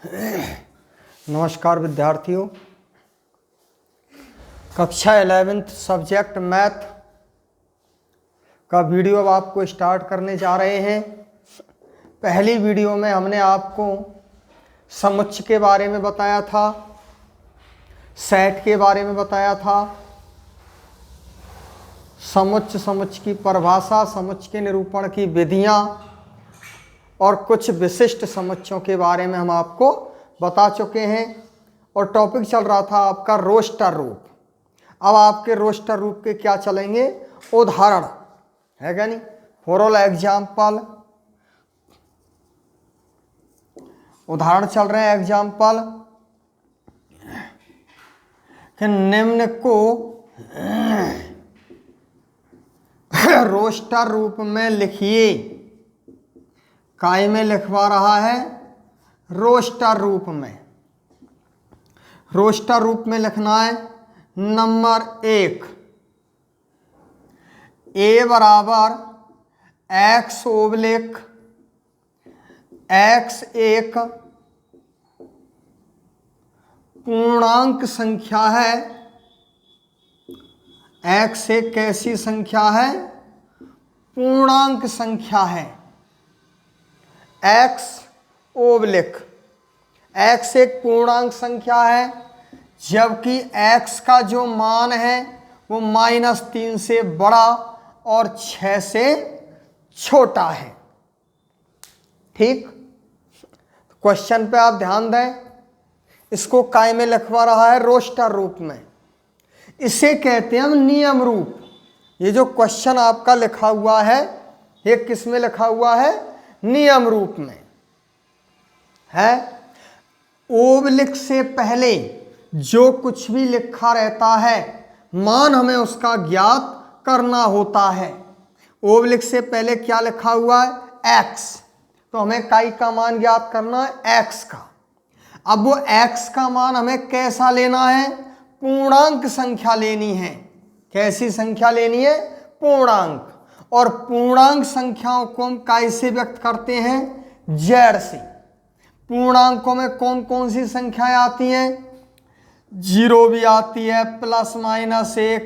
नमस्कार विद्यार्थियों, कक्षा 11th सब्जेक्ट मैथ का वीडियो अब आपको स्टार्ट करने जा रहे हैं। पहली वीडियो में हमने आपको समुच्चय के बारे में बताया था, सेट के बारे में बताया था, समुच्चय की परिभाषा, समुच्चय के निरूपण की विधियां और कुछ विशिष्ट समुच्चयों के बारे में हम आपको बता चुके हैं। और टॉपिक चल रहा था आपका रोस्टर रूप। अब आपके रोस्टर रूप के क्या चलेंगे? उदाहरण है क्या नहीं? फॉर एग्जाम्पल, उदाहरण चल रहे हैं। एग्जाम्पल कि निम्न को रोस्टर रूप में लिखिए। काय में लिखवा रहा है? रोस्टर रूप में। रोस्टर रूप में लिखना है। नंबर 1, ए बराबर एक्स ओब्लिक एक्स एक पूर्णांक संख्या है। एक्स एक कैसी संख्या है? पूर्णांक संख्या है। एक्स ओब्लिक एक्स एक पूर्णांक संख्या है, जबकि एक्स का जो मान है वो -3 से बड़ा और 6 से छोटा है। ठीक, क्वेश्चन पे आप ध्यान दें। इसको काय में लिखवा रहा है? रोस्टर रूप में। इसे कहते हैं हम नियम रूप। ये जो क्वेश्चन आपका लिखा हुआ है, ये किस में लिखा हुआ है? नियम रूप में है। ओब्लिक से पहले जो कुछ भी लिखा रहता है, मान हमें उसका ज्ञात करना होता है। ओब्लिक से पहले क्या लिखा हुआ है? एक्स। तो हमें काई का मान ज्ञात करना है, एक्स का। अब वो एक्स का मान हमें कैसा लेना है? पूर्णांक संख्या लेनी है। कैसी संख्या लेनी है? पूर्णांक। और पूर्णांक संख्याओं को हम काय से व्यक्त करते हैं? जेड से। पूर्णांकों में कौन कौन सी संख्याएं आती हैं? 0 भी आती है, +-1,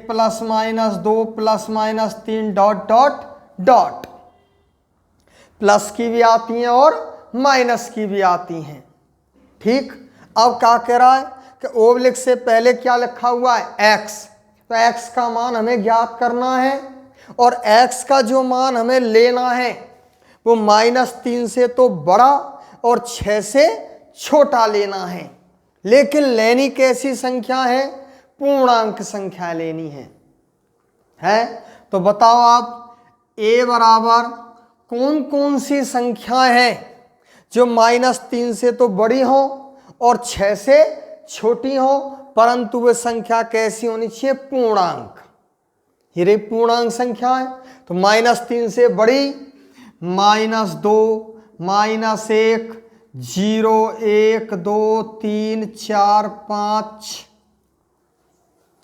+-2, +-3 ... प्लस की भी आती हैं और माइनस की भी आती हैं। ठीक, अब क्या कह रहा है कि ओब्लिक से पहले क्या लिखा हुआ है? एक्स। तो एक्स का मान हमें ज्ञात करना है और एक्स का जो मान हमें लेना है वो -3 से तो बड़ा और 6 से छोटा लेना है। लेकिन लेनी कैसी संख्या है? पूर्णांक संख्या लेनी है। तो बताओ आप, ए बराबर कौन कौन सी संख्याएं हैं जो -3 से तो बड़ी हो और 6 से छोटी हो, परंतु वह संख्या कैसी होनी चाहिए? पूर्णांक। ये पूर्णांक संख्या है। तो -3 से बड़ी, -2, -1, 0, 1, 2, 3, 4, 5,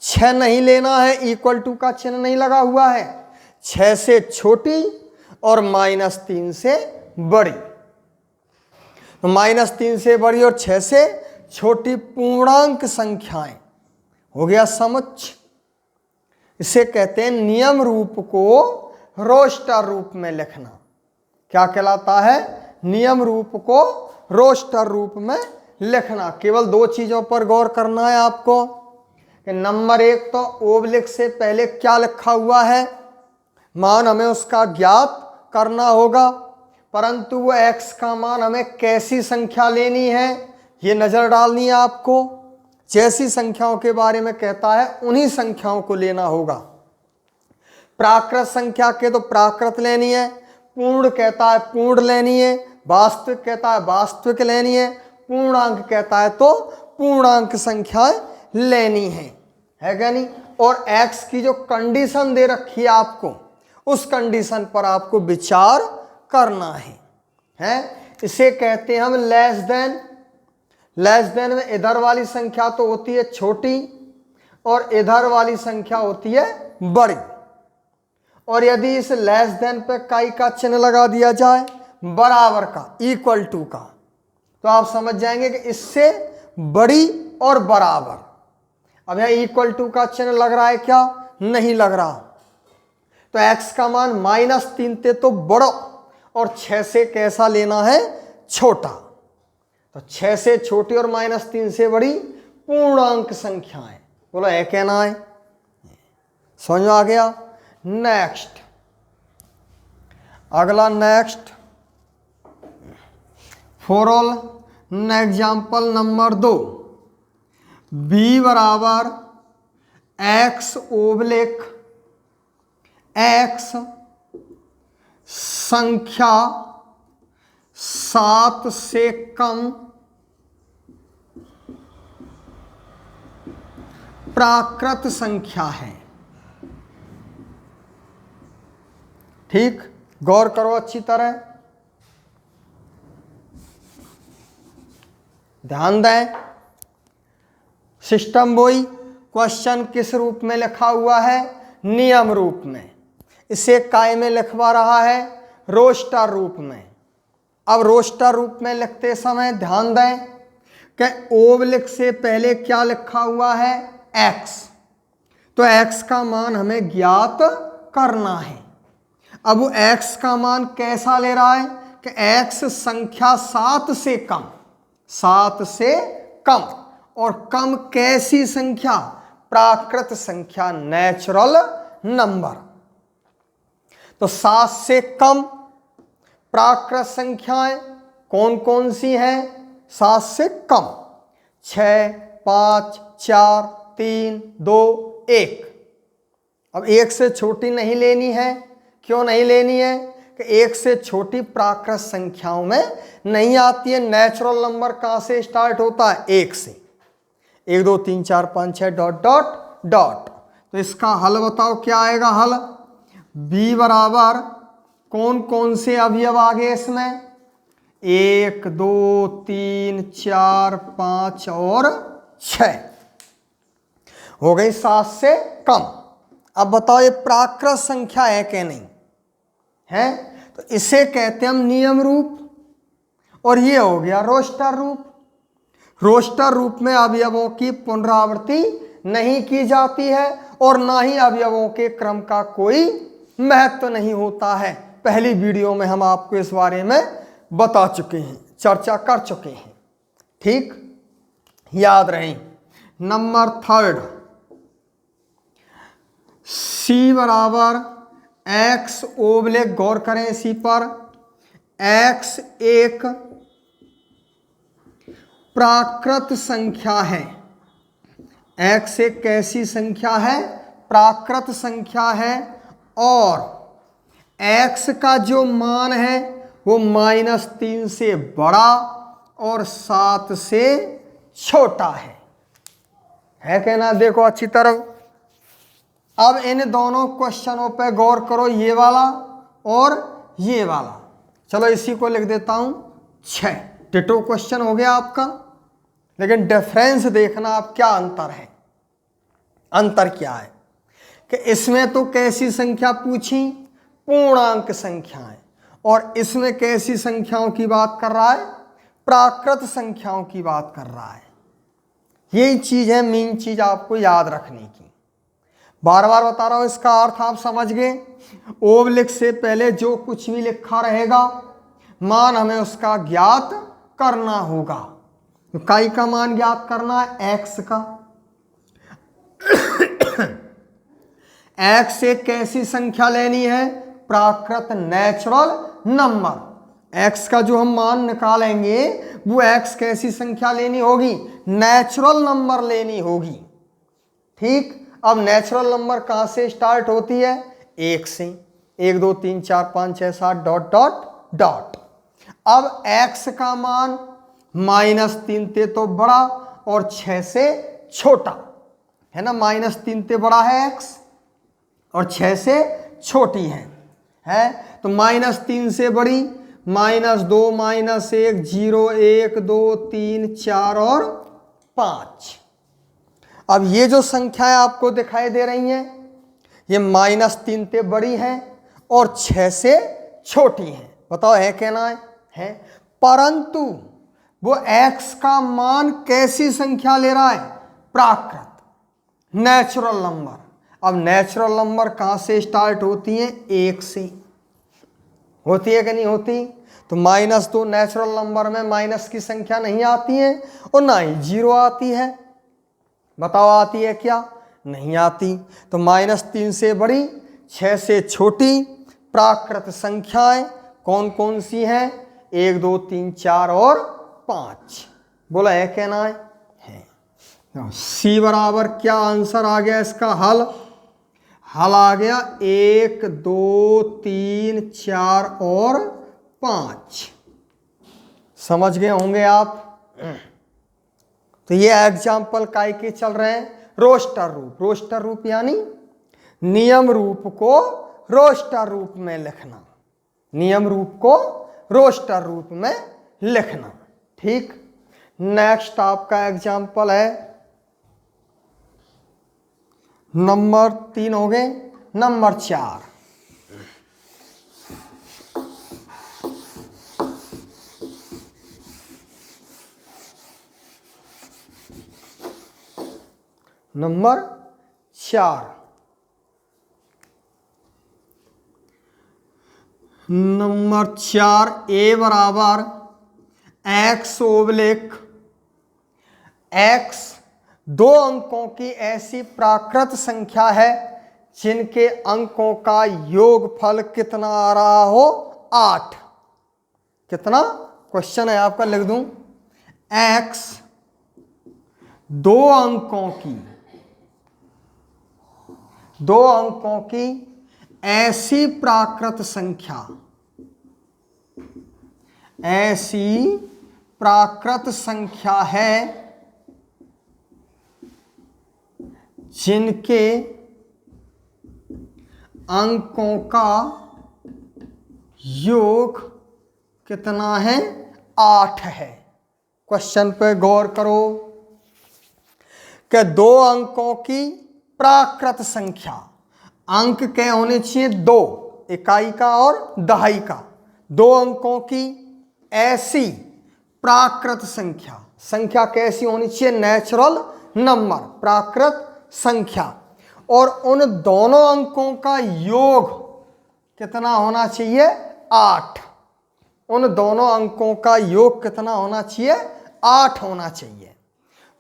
6 नहीं लेना है। इक्वल टू का चिन्ह नहीं लगा हुआ है। 6 से छोटी और -3 से बड़ी। तो -3 से बड़ी और 6 से छोटी पूर्णांक संख्याएं हो गया समुच्चय। इसे कहते हैं नियम रूप को रोस्टर रूप में लिखना। क्या कहलाता है? नियम रूप को रोस्टर रूप में लिखना। केवल 2 चीजों पर गौर करना है आपको कि नंबर 1 तो ओब्लिक से पहले क्या लिखा हुआ है, मान हमें उसका ज्ञात करना होगा, परंतु वो एक्स का मान हमें कैसी संख्या लेनी है ये नजर डालनी है आपको। जैसी संख्याओं के बारे में कहता है उन्हीं संख्याओं को लेना होगा। प्राकृत संख्या के तो प्राकृत लेनी है, पूर्ण कहता है पूर्ण लेनी है, वास्तविक कहता है वास्तविक लेनी है, पूर्णांक कहता है तो पूर्णांक संख्याएं लेनी है क्या नहीं? और एक्स की जो कंडीशन दे रखी है आपको, उस कंडीशन पर आपको विचार करना है। इसे कहते हैं हम लेस देन। लेस देन में इधर वाली संख्या तो होती है छोटी और इधर वाली संख्या होती है बड़ी। और यदि इस लेस देन पे काई का चिन्ह लगा दिया जाए, बराबर का, इक्वल टू का, तो आप समझ जाएंगे कि इससे बड़ी और बराबर। अब यहाँ इक्वल टू का चिन्ह लग रहा है क्या? नहीं लग रहा। तो x का मान -3 से तो बड़ो और 6 से कैसा लेना है? छोटा। तो 6 से छोटी और -3 से बड़ी पूर्णांक संख्याएं। बोलो है कहना है? समझ में आ गया? नेक्स्ट, अगला next for all example number 2, b बराबर x ओब्लिक x संख्या 7 से कम प्राकृत संख्या है। ठीक, गौर करो अच्छी तरह, ध्यान दें। सिस्टम वही, क्वेश्चन किस रूप में लिखा हुआ है? नियम रूप में। इसे काय में लिखवा रहा है? रोस्टर रूप में। अब रोस्टर रूप में लिखते समय ध्यान दें कि ओब्लिक से पहले क्या लिखा हुआ है? x। तो x का मान हमें ज्ञात करना है। अब वो x का मान कैसा ले रहा है कि x संख्या 7 से कम, 7 से कम, और कम कैसी संख्या? प्राकृत संख्या, नेचुरल नंबर। तो 7 से कम प्राकृत संख्याएं कौन कौन सी हैं? 7 से कम 6, 5, 4, 3, 2, 1। अब 1 से छोटी नहीं लेनी है। क्यों नहीं लेनी है? कि 1 से छोटी प्राकृत संख्याओं में नहीं आती है। नेचुरल नंबर कहाँ से स्टार्ट होता है? 1 से। 1, 2, 3, 4, 5, 6 डॉट डॉट डॉट। तो इसका हल बताओ क्या आएगा? हल b बराबर कौन कौन से अवयव आ गए इसमें? 1, 2, 3, 4, 5 और 6 हो गई 7 से कम। अब बताओ ये प्राकृत संख्या है कि नहीं है? तो इसे कहते हैं हम नियम रूप, और ये हो गया रोस्टर रूप। रोस्टर रूप में अवयवों की पुनरावृत्ति नहीं की जाती है और ना ही अवयवों के क्रम का कोई महत्व नहीं होता है। पहली वीडियो में हम आपको इस बारे में बता चुके हैं, चर्चा कर चुके हैं। ठीक, याद रहे। नंबर 3, c बराबर x ओब्लिक, गौर करें इसी पर, x एक प्राकृत संख्या है। x एक कैसी संख्या है? प्राकृत संख्या है। और x का जो मान है वो -3 से बड़ा और 7 से छोटा है कहना? देखो अच्छी तरह। अब इन दोनों क्वेश्चनों पे गौर करो, ये वाला और ये वाला। चलो इसी को लिख देता हूं 6। डिटो क्वेश्चन हो गया आपका, लेकिन डिफरेंस देखना आप क्या अंतर है। अंतर क्या है कि इसमें तो कैसी संख्या पूछी? पूर्णांक संख्याएं। और इसमें कैसी संख्याओं की बात कर रहा है? प्राकृत संख्याओं की बात कर रहा है। यही चीज है, मेन चीज आपको याद रखने की। बार बार बता रहा हूं, इसका अर्थ आप समझ गए। ओब्लिक से पहले जो कुछ भी लिखा रहेगा मान हमें उसका ज्ञात करना होगा। तो काई का मान ज्ञात करना है? x का। x एक कैसी संख्या लेनी है? प्राकृत, नेचुरल नंबर। x का जो हम मान निकालेंगे वो x कैसी संख्या लेनी होगी? नेचुरल नंबर लेनी होगी। ठीक, अब नेचुरल नंबर कहां से स्टार्ट होती है? 1 से। 1, 2, 3, 4, 5, 6, 7 डॉट डॉट डॉट। अब x का मान -3 से तो बड़ा और 6 से छोटा है ना? -3 से बड़ा है x और 6 से छोटी है? तो -3 से बड़ी -2, -1, 0, 1, 2, 3, 4 और 5। अब ये जो संख्याएं आपको दिखाई दे रही हैं ये -3 से बड़ी हैं और 6 से छोटी हैं। बताओ है कहना है? परंतु वो x का मान कैसी संख्या ले रहा है? प्राकृत, नेचुरल नंबर। अब नेचुरल नंबर कहाँ से स्टार्ट होती हैं? 1 से। होती है कि नहीं होती? तो -2 नेचुरल नंबर में माइनस की संख्या नहीं आती है और ना ही 0 आती है। बताओ आती है क्या? नहीं आती। तो -3 से बड़ी, 6 से छोटी प्राकृत संख्याएं कौन कौन सी हैं? 1 2 3 4 और 5। बोला है कहना है। सी बराबर क्या आंसर आ गया इसका? हल आ गया 1 2 3 4 और 5। समझ गए होंगे आप। तो ये एग्जाम्पल काय के चल रहे हैं? रोस्टर रूप। रोस्टर रूप यानी नियम रूप को रोस्टर रूप में लिखना। नियम रूप को रोस्टर रूप में लिखना। ठीक। नेक्स्ट आपका एग्जाम्पल है नंबर 3 हो गए। नंबर 4, नंबर 4, नंबर 4 ए बराबर x ओब्लिक x 2 अंकों की ऐसी प्राकृत संख्या है जिनके अंकों का योगफल कितना आ रहा हो? 8। कितना? क्वेश्चन है आपका, लिख दूं। x 2 अंकों की ऐसी प्राकृत संख्या है जिनके अंकों का योग कितना है? 8 है। क्वेश्चन पे गौर करो कि 2 अंकों की प्राकृत संख्या, अंक क्या होने चाहिए? 2, इकाई का और दहाई का। 2 अंकों की ऐसी प्राकृत संख्या कैसी होनी चाहिए? नेचुरल नंबर, प्राकृत संख्या। और उन दोनों अंकों का योग कितना होना चाहिए? 8। उन दोनों अंकों का योग कितना होना चाहिए? 8 होना चाहिए।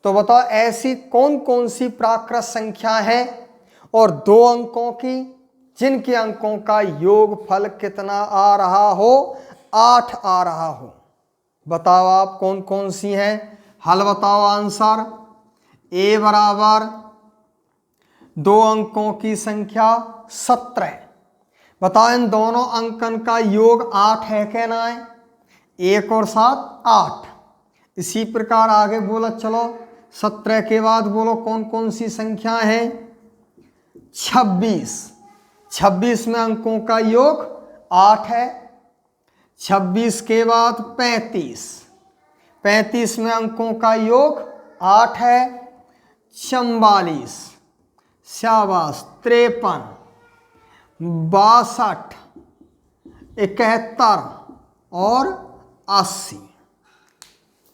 तो बताओ ऐसी कौन कौन सी प्राकृत संख्या है और 2 अंकों की जिनके अंकों का योगफल कितना आ रहा हो? 8 आ रहा हो। बताओ आप कौन कौन सी हैं? हल बताओ आंसर। ए बराबर 2 अंकों की संख्या 17। बताओ इन दोनों अंकन का योग 8 है कहना है। 1 और 7 8। इसी प्रकार आगे बोला, चलो 17 के बाद बोलो कौन कौन सी संख्या है? 26। 26 में अंकों का योग 8 है। 26 के बाद 35। 35 में अंकों का योग 8 है। 44, शाबाश, 53, 62, 71 और 80।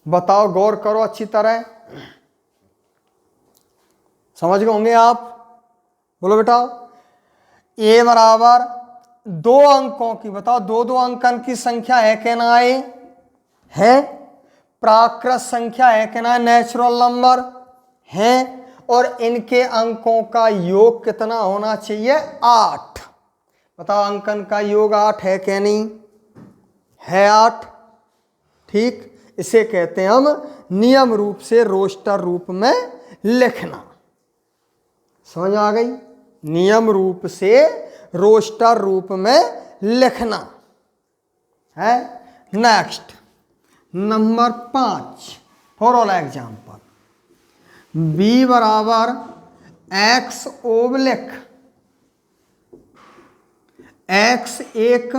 बताओ, गौर करो अच्छी तरह। समझ गए होंगे आप? बोलो बेटा। ए बराबर 2 अंकों की, बताओ 2 अंकन की संख्या है कहना है प्राकृत संख्या है कहना, नेचुरल नंबर है। और इनके अंकों का योग कितना होना चाहिए? 8। बताओ अंकन का योग 8 है क्या? नहीं है 8। ठीक, इसे कहते हैं हम नियम रूप से रोस्टर रूप में लिखना। समझ आ गई? नियम रूप से रोस्टर रूप में लिखना है। Next number 5, for all example. B बराबर एक्स ओब्लिक एक्स एक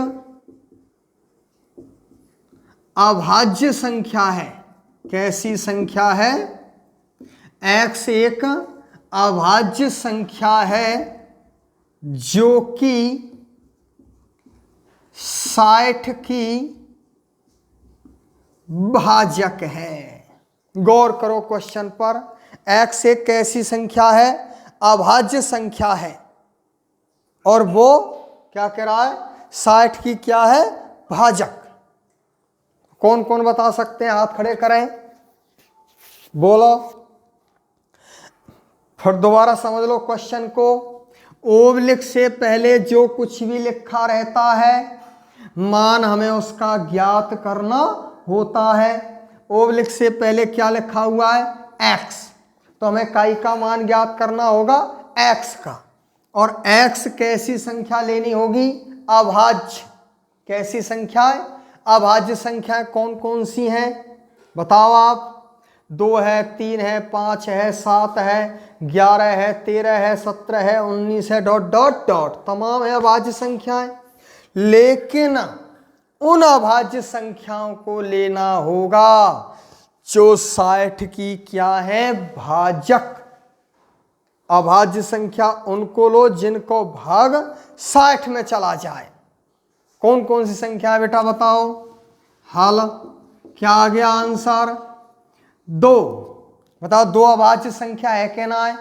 अभाज्य संख्या है। कैसी संख्या है? एक्स एक अभाज्य संख्या है जो कि 60 की भाजक है। गौर करो क्वेश्चन पर, x एक कैसी संख्या है? अभाज्य संख्या है। और वो क्या कह रहा है? 60 की क्या है? भाजक। कौन कौन बता सकते हैं? हाथ खड़े करें, बोलो। फिर दोबारा समझ लो क्वेश्चन को। ओबलिक से पहले जो कुछ भी लिखा रहता है मान हमें उसका ज्ञात करना होता है। ओबलिक से पहले क्या लिखा हुआ है? x, तो हमें काई का मान ज्ञात करना होगा? x का। और x कैसी संख्या लेनी होगी? अभाज्य। कैसी संख्या है? अभाज्य संख्या कौन कौन सी हैं बताओ आप? 2 है, 3 है, 5 है, 7 है, 11 है, 13 है, 17 है, 19 है, डॉट डॉट डॉट, तमाम है अभाज्य संख्याएं। लेकिन उन अभाज्य संख्याओं को लेना होगा जो 60 की क्या है? भाजक। अभाज्य संख्या उनको लो जिनको भाग 60 में चला जाए। कौन कौन सी संख्या है बेटा बताओ? हल क्या आ गया आंसर? 2। बताओ 2 अभाज्य संख्या है कि ना है?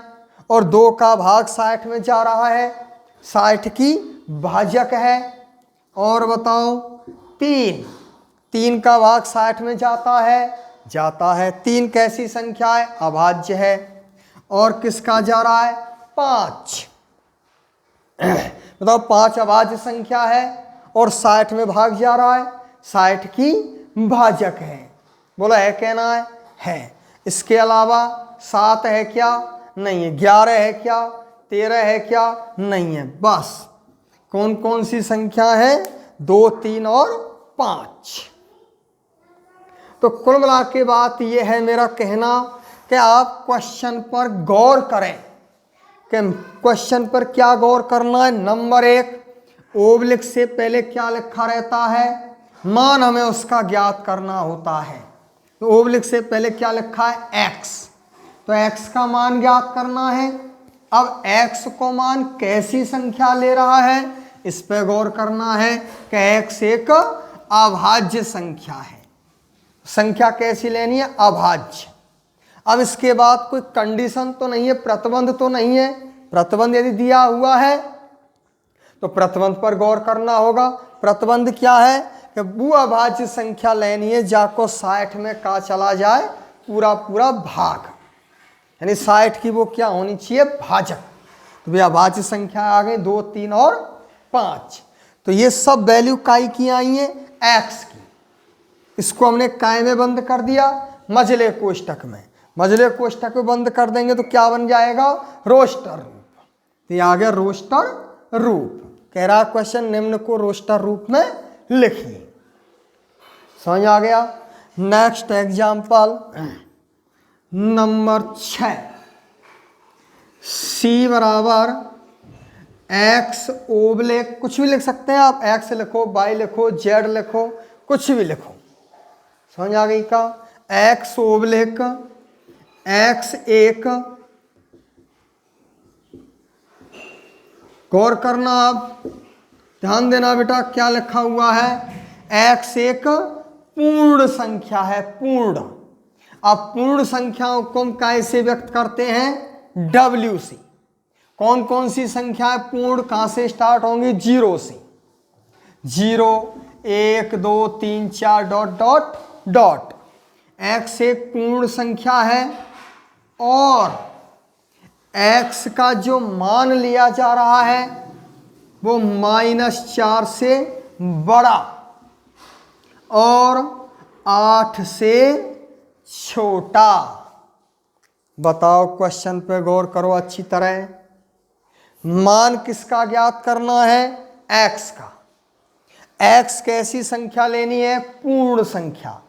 और 2 का भाग 60 में जा रहा है, 60 की भाजक है। और बताओ 3 का भाग 60 में जाता है। 3 कैसी संख्या है? अभाज्य है। और किसका जा रहा है? 5। बताओ 5 अभाज्य संख्या है और 60 में भाग जा रहा है, 60 की भाजक है। बोला है कहना है। इसके अलावा 7 है क्या? नहीं है। 11 है क्या? 13 है क्या? नहीं है। बस कौन कौन सी संख्या है? 2, 3 और 5। तो कुल मिला के बात यह है मेरा कहना कि आप क्वेश्चन पर गौर करें। कि क्वेश्चन पर क्या गौर करना है? नंबर 1, ओबलिक से पहले क्या लिखा रहता है? मान हमें उसका ज्ञात करना होता है। तो ओबलिक से पहले क्या लिखा है? x, तो x का मान ज्ञात करना है। अब x को मान कैसी संख्या ले रहा है इस पर गौर करना है कि x एक अभाज्य संख्या है। संख्या कैसी लेनी है? अभाज्य। अब इसके बाद कोई कंडीशन तो नहीं है, प्रतिबंध तो नहीं है। प्रतिबंध यदि दिया हुआ है तो प्रतिबंध पर गौर करना होगा। प्रतिबंध क्या है? कि वो अभाज्य संख्या लेनी है जाको 60 में का चला जाए पूरा पूरा भाग, यानी 60 की वो क्या होनी चाहिए? भाजक। तो भैया अभाज्य संख्या आ गई 2, 3 और 5। तो ये सब वैल्यू काई की आई है? x की। इसको हमने काय में बंद कर दिया? मझले कोष्टक में। मझले कोष्टक में बंद कर देंगे तो क्या बन जाएगा? रोस्टर रूप। तो ये आ गया रोस्टर रूप। कह रहा क्वेश्चन निम्न को रोस्टर रूप में लिखिए। समझ आ गया? Next example number 6। c बराबर x ओबलिक, कुछ भी लिख सकते हैं आप। x लिखो, y लिखो, z लिखो, कुछ भी लिखो। समझ आ गई का? x ओबलिक x एक, गौर करना आप, ध्यान देना बेटा क्या लिखा हुआ है? x एक पूर्ण संख्या है। पूर्ण। अब पूर्ण संख्याओं को हम कैसे व्यक्त करते हैं? w से। कौन कौन सी संख्याएं पूर्ण कहां से स्टार्ट होंगी? 0 से। 0, 1, 2, 3, 4 डॉट डॉट डॉट। x एक पूर्ण संख्या है और x का जो मान लिया जा रहा है वो -4 से बड़ा और 8 से छोटा। बताओ क्वेश्चन पे गौर करो अच्छी तरह। मान किसका ज्ञात करना है? x का। x कैसी संख्या लेनी है? पूर्ण संख्या।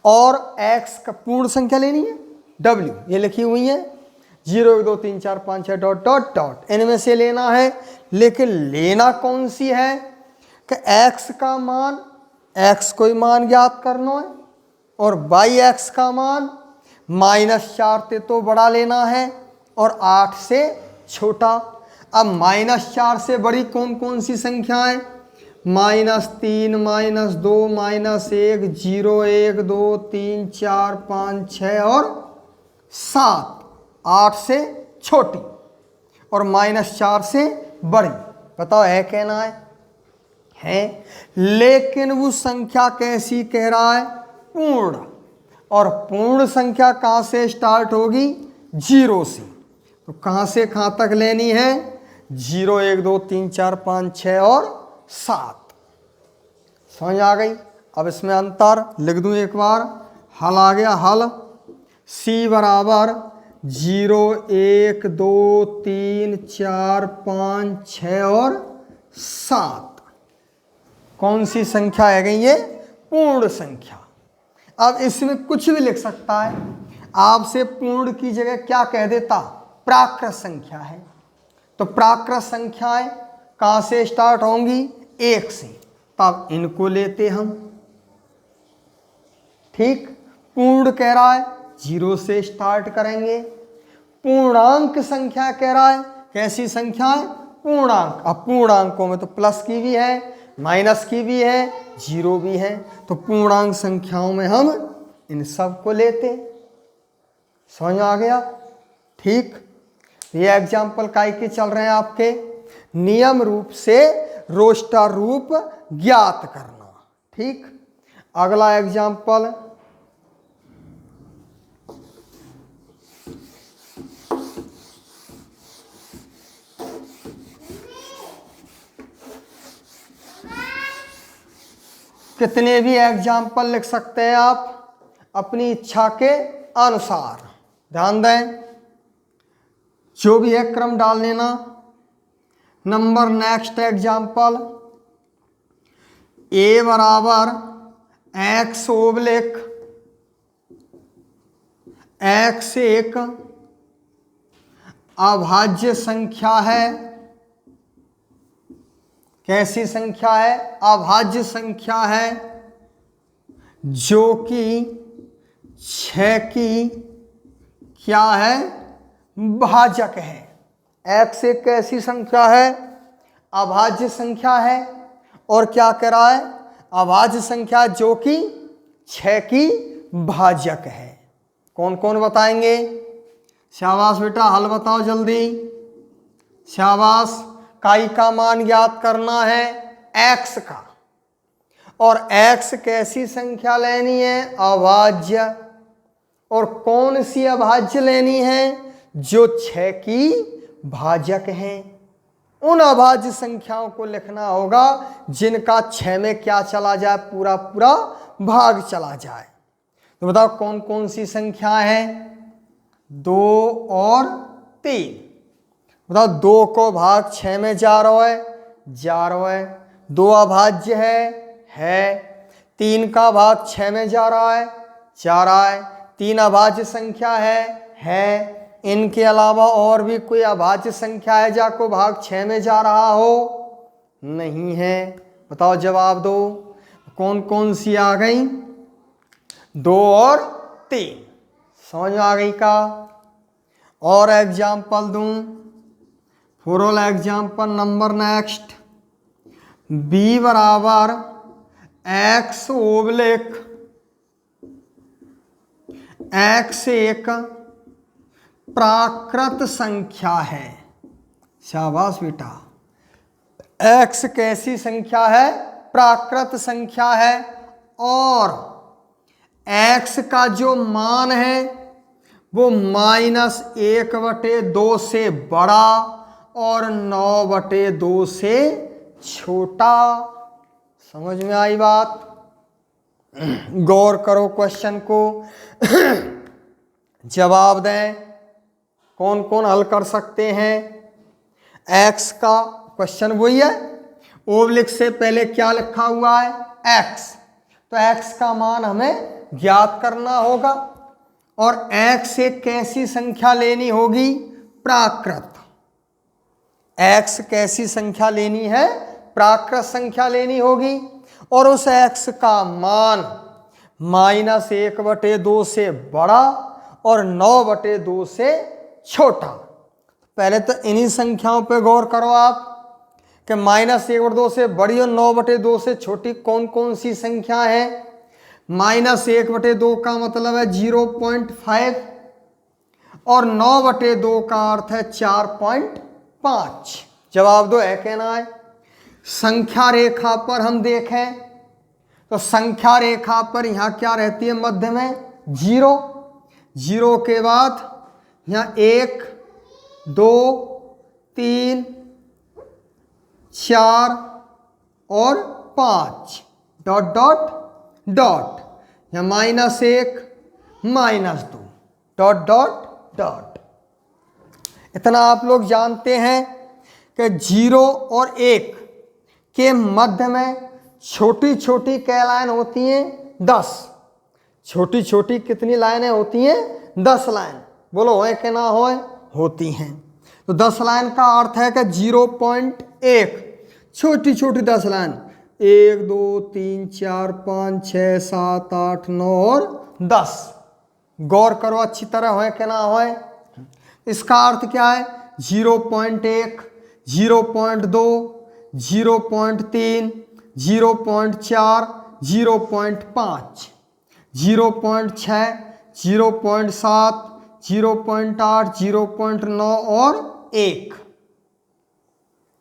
और x का पूर्ण संख्या लेनी है w, ये लिखी हुई है 0, 1, 2, 3, 4, 5, 6 डॉट डॉट डॉट, इनमें से लेना है। लेकिन लेना कौन सी है? कि x का मान, x को ही मान ज्ञात करना है और x का मान -4 से तो बड़ा लेना है और 8 से छोटा। अब -4 से बड़ी कौन कौन सी संख्या है? -3 -2 -1 0 1 2 3 4 5 6 और 7, 8 से छोटी और -4 से बड़ी। बताओ है कहना है। लेकिन वो संख्या कैसी कह रहा है? पूर्ण। और पूर्ण संख्या कहाँ से स्टार्ट होगी? 0 से। तो कहाँ से कहाँ तक लेनी है? 0 1 2 3 4 5 6 और 7। समझ आ गई? अब इसमें अंतर लिख दूं एक बार। हल आ गया। हल C बराबर 0 1 2 3 4 5 6 और 7। कौन सी संख्या है गई? ये पूर्ण संख्या। अब इसमें कुछ भी लिख सकता है। आपसे पूर्ण की जगह क्या कह देता? प्राकृत संख्या है। तो प्राकृत संख्याएं कहाँ से स्टार्ट होंगी? 1 से। तब इनको लेते हम। ठीक। पूर्ण कह रहा है 0 से स्टार्ट करेंगे। पूर्णांक संख्या कह रहा है कैसी संख्या है? पूर्णांक। अब पूर्णांकों में तो प्लस की भी है, माइनस की भी है, 0 भी है। तो पूर्णांक संख्याओं में हम इन सब को लेते। समझ आ गया? ठीक। ये एग्जाम्पल काय के चल रहे हैं आपके? नियम रूप से रोस्टर रूप ज्ञात करना। ठीक। अगला एग्जाम्पल कितने भी एग्जाम्पल लिख सकते हैं आप अपनी इच्छा के अनुसार। ध्यान दें, जो भी है क्रम डाल लेना। नंबर नेक्स्ट एग्जाम्पल A बराबर x ओब्लिक x एक अभाज्य संख्या है। कैसी संख्या है? अभाज्य संख्या है जो कि 6 की क्या है? भाजक है। x एक कैसी संख्या है? अभाज्य संख्या है। और क्या कह रहा है? अभाज्य संख्या जो कि 6 की भाजक है। कौन कौन बताएंगे? शाबाश बेटा, हल बताओ जल्दी। शाबाश। काई का मान ज्ञात करना है? x का। और x कैसी संख्या लेनी है? अभाज्य। और कौन सी अभाज्य लेनी है? जो 6 की भाजक है। उन अभाज्य संख्याओं को लिखना होगा जिनका 6 में क्या चला जाए? पूरा पूरा भाग चला जाए। तो बताओ कौन कौन सी संख्या है? 2 और 3। बताओ 2 को भाग 6 में जा रहा है। 2 अभाज्य है। 3 का भाग 6 में जा रहा है। 3 अभाज्य संख्या है। इनके अलावा और भी कोई अभाज्य संख्या है जाको भाग 6 में जा रहा हो? नहीं है। बताओ जवाब दो। कौन कौन सी आ गई? 2 और 3। समझ आ गई का? और एग्जाम्पल दूं? For example number next B बराबर x ओब्लिक x एक प्राकृत संख्या है। शाबाश बेटा। x कैसी संख्या है? प्राकृत संख्या है। और x का जो मान है वो -1/2 से बड़ा और 9/2 से छोटा। समझ में आई बात? गौर करो क्वेश्चन को। जवाब दें। कौन कौन हल कर सकते हैं? x का क्वेश्चन वही है। ओब्लिक से पहले क्या लिखा हुआ है? x। तो x का मान हमें ज्ञात करना होगा। और x एक कैसी संख्या लेनी होगी? प्राकृत। x कैसी संख्या लेनी है? प्राकृत संख्या लेनी होगी। और उस x का मान -1/2 से बड़ा और 9/2 से छोटा। पहले तो इन्हीं संख्याओं पे गौर करो आप। कि -1/2 से बड़ी और 9/2 से छोटी कौन कौन सी संख्या है। -1/2 का मतलब है 0.5 और 9/2 का अर्थ है 4.5। जवाब दो, है कहना है। संख्या रेखा पर हम देखें तो संख्या रेखा पर यहाँ क्या रहती है, मध्य में 0। 0 के बाद यहाँ 1 2 3 4 और 5 डॉट डॉट डॉट, या -1 -2 डॉट डॉट डॉट। इतना आप लोग जानते हैं कि 0 और 1 के मध्य में छोटी छोटी क्या लाइन होती हैं, 10। छोटी छोटी कितनी लाइनें होती हैं, 10 लाइन। बोलो होए कि ना होए, होती हैं। तो 10 लाइन का अर्थ है कि 0.1 छोटी छोटी 10 लाइन, 1 2 3 4 5 6 7 8 9 और 10। गौर करो अच्छी तरह, होए कि ना होए। इसका अर्थ क्या है, 0.1 0.2 0.3 0.4 0.5 0.6 0.7 0.8 0.9 और 1।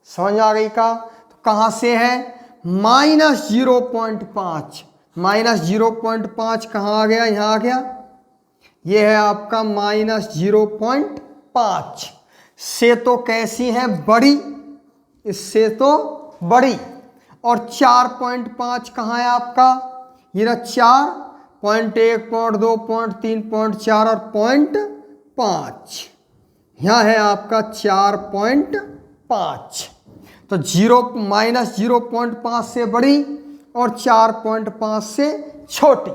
समझ आ गई का। तो कहाँ से है, -0.5। -0.5 कहाँ आ गया, यहाँ आ गया। ये है आपका -0.5 से तो कैसी है, बड़ी, इससे तो बड़ी। और 4.5 कहाँ है आपका, ये रहा 4, 0.1 0.2 0.3 0.4 और 0.5। यहाँ है आपका 4.5। तो -0.5 से बड़ी और 4.5 से छोटी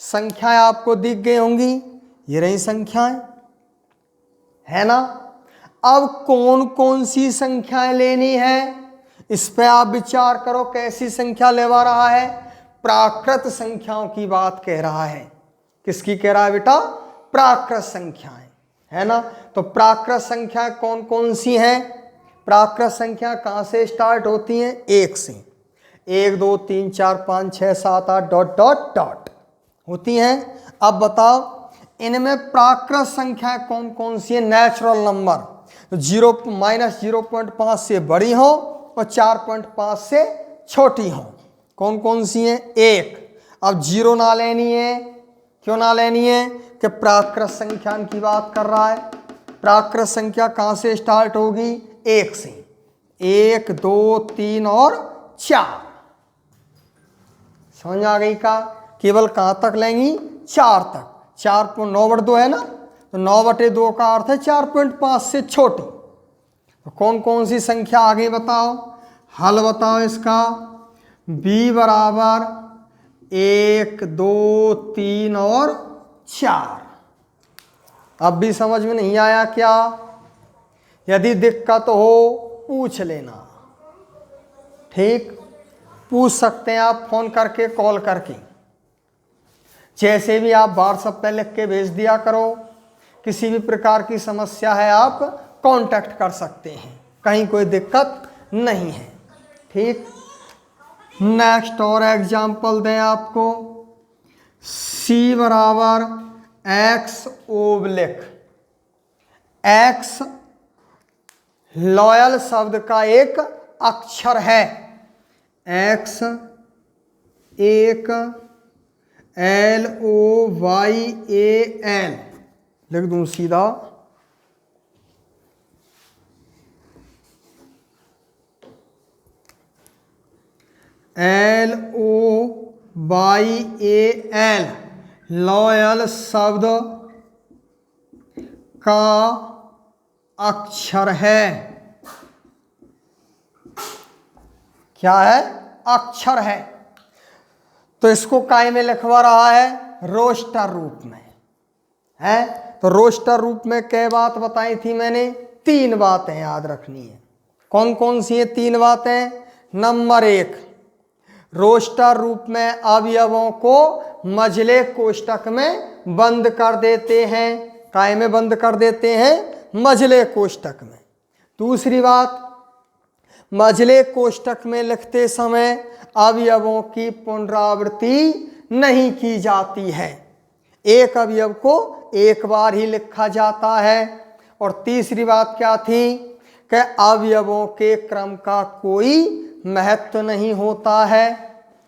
संख्याएं आपको दिख गई होंगी। ये रही संख्याएं, है ना। अब कौन कौन सी संख्याएं लेनी है, इस पे आप विचार करो। कैसी संख्या लेवा रहा है, प्राकृत संख्याओं की बात कह रहा है। किसकी कह रहा है बेटा, प्राकृत संख्याएं, है ना। तो प्राकृत संख्या कौन कौन सी हैं, प्राकृत संख्या कहाँ से स्टार्ट होती हैं, 1 से। 1 2 3 4 5 6 7 8 डॉट डॉट डॉट होती हैं। अब बताओ इनमें प्राकृत संख्याएं कौन कौन सी है, नेचुरल नंबर। तो -0.5 से बड़ी हो और 4.5 से छोटी हो। कौन कौन सी है, 1। अब 0 ना लेनी है, क्यों ना लेनी है, कि प्राकृत संख्या की बात कर रहा है। प्राकृत संख्या कहाँ से स्टार्ट होगी, 1 से। 1 2 3 और 4। समझ आ गई का। केवल कहाँ तक लेंगी, 4 तक। 4 9/2 है ना, तो 9/2 का अर्थ है 4.5 से छोटी। तो कौन कौन सी संख्या आगे बताओ, हल बताओ इसका। b बराबर 1 2 3 और 4। अब भी समझ में नहीं आया क्या, यदि दिक्कत हो पूछ लेना, ठीक। पूछ सकते हैं आप फोन करके, कॉल करके। जैसे भी आप व्हाट्सएप पे लिख के भेज दिया करो। किसी भी प्रकार की समस्या है आप कांटेक्ट कर सकते हैं, कहीं कोई दिक्कत नहीं है, ठीक। नेक्स्ट और एग्जाम्पल दें आपको। c बराबर x ओब्लिक x लॉयल शब्द का एक अक्षर है। x एक LOYAL लिख दूं सीधा। LOYAL लॉयल शब्द का अक्षर है। क्या है, अक्षर है। तो इसको काय में लिखवा रहा है, रोस्टर रूप में है। तो रोस्टर रूप में क्या बात बताई थी मैंने, 3 बातें याद रखनी है। कौन कौन सी है 3 बातें। नंबर 1, रोस्टर रूप में अवयवों को मझले कोष्टक में बंद कर देते हैं। काय में बंद कर देते हैं, मझले कोष्टक में। दूसरी बात, मझले कोष्ठक में लिखते समय अवयवों की पुनरावृत्ति नहीं की जाती है। एक अवयव को एक बार ही लिखा जाता है। और तीसरी बात क्या थी कि अवयवों के क्रम का कोई महत्व नहीं होता है।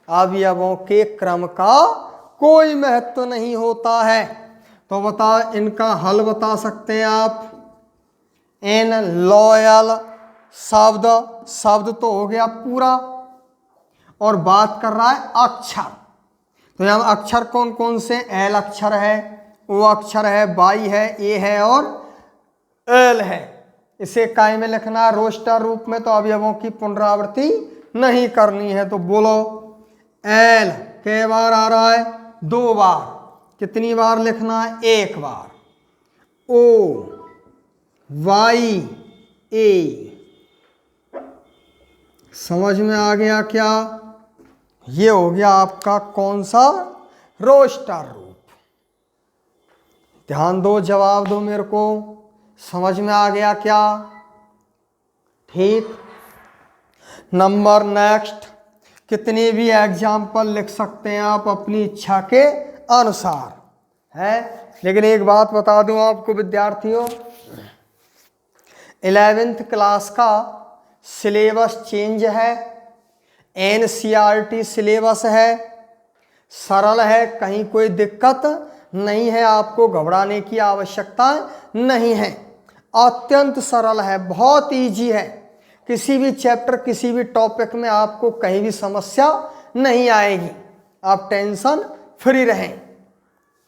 अवयवों के क्रम का कोई महत्व नहीं होता है। तो बताओ इनका हल बता सकते हैं आप। इन लॉयल शब्द तो हो गया पूरा, और बात कर रहा है अक्षर। तो यहाँ अक्षर कौन कौन से? एल अक्षर है, ओ अक्षर है, बाई है, ए है और एल है। इसे काय में लिखना है? रोस्टर रूप में। तो अवयवों की पुनरावृत्ति नहीं करनी है। तो बोलो एल कै बार आ रहा है? 2 बार। कितनी बार लिखना है? 1 बार। ओ वाई ए। समझ में आ गया क्या? ये हो गया आपका कौन सा? रोस्टर रूप। ध्यान दो, जवाब दो मेरे को। समझ में आ गया क्या? ठीक। नंबर नेक्स्ट, कितने भी एग्जाम्पल लिख सकते हैं आप अपनी इच्छा के अनुसार है। लेकिन एक बात बता दूं आपको विद्यार्थियों, 11th क्लास का सिलेबस चेंज है। NCERT सिलेबस है, सरल है, कहीं कोई दिक्कत नहीं है, आपको घबराने की आवश्यकता नहीं है। अत्यंत सरल है, बहुत इजी है। किसी भी चैप्टर, किसी भी टॉपिक में आपको कहीं भी समस्या नहीं आएगी। आप टेंशन फ्री रहें।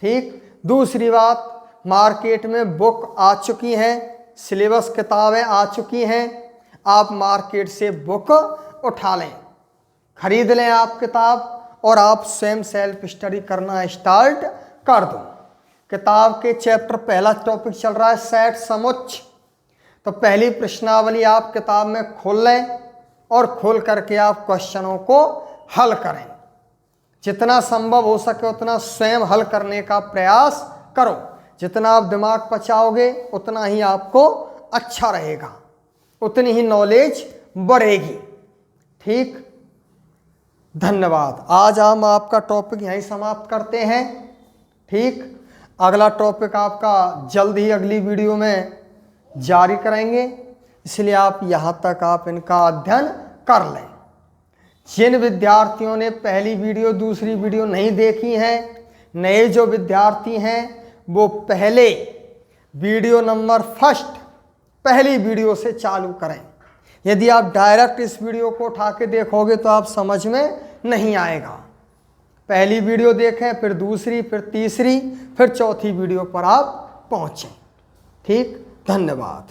ठीक। दूसरी बात, मार्केट में बुक आ चुकी हैं, सिलेबस किताबें आ चुकी हैं। आप मार्केट से बुक उठा लें, खरीद लें आप किताब, और आप स्वयं सेल्फ स्टडी करना स्टार्ट कर दो। किताब के चैप्टर पहला टॉपिक चल रहा है सेट समुच्चय। तो पहली प्रश्नावली आप किताब में खोल लें और खोल करके आप क्वेश्चनों को हल करें। जितना संभव हो सके उतना स्वयं हल करने का प्रयास करो। जितना आप दिमाग पचाओगे उतना ही आपको अच्छा रहेगा, उतनी ही नॉलेज बढ़ेगी। ठीक। धन्यवाद। आज हम आपका टॉपिक यहीं समाप्त करते हैं। ठीक। अगला टॉपिक आपका जल्द ही अगली वीडियो में जारी करेंगे, इसलिए आप यहाँ तक आप इनका अध्ययन कर लें। जिन विद्यार्थियों ने पहली वीडियो दूसरी वीडियो नहीं देखी हैं, नए जो विद्यार्थी हैं वो पहले वीडियो नंबर फर्स्ट पहली वीडियो से चालू करें। यदि आप डायरेक्ट इस वीडियो को उठा के देखोगे तो आप समझ में नहीं आएगा। पहली वीडियो देखें, फिर दूसरी, फिर तीसरी, फिर चौथी वीडियो पर आप पहुँचें। ठीक। धन्यवाद।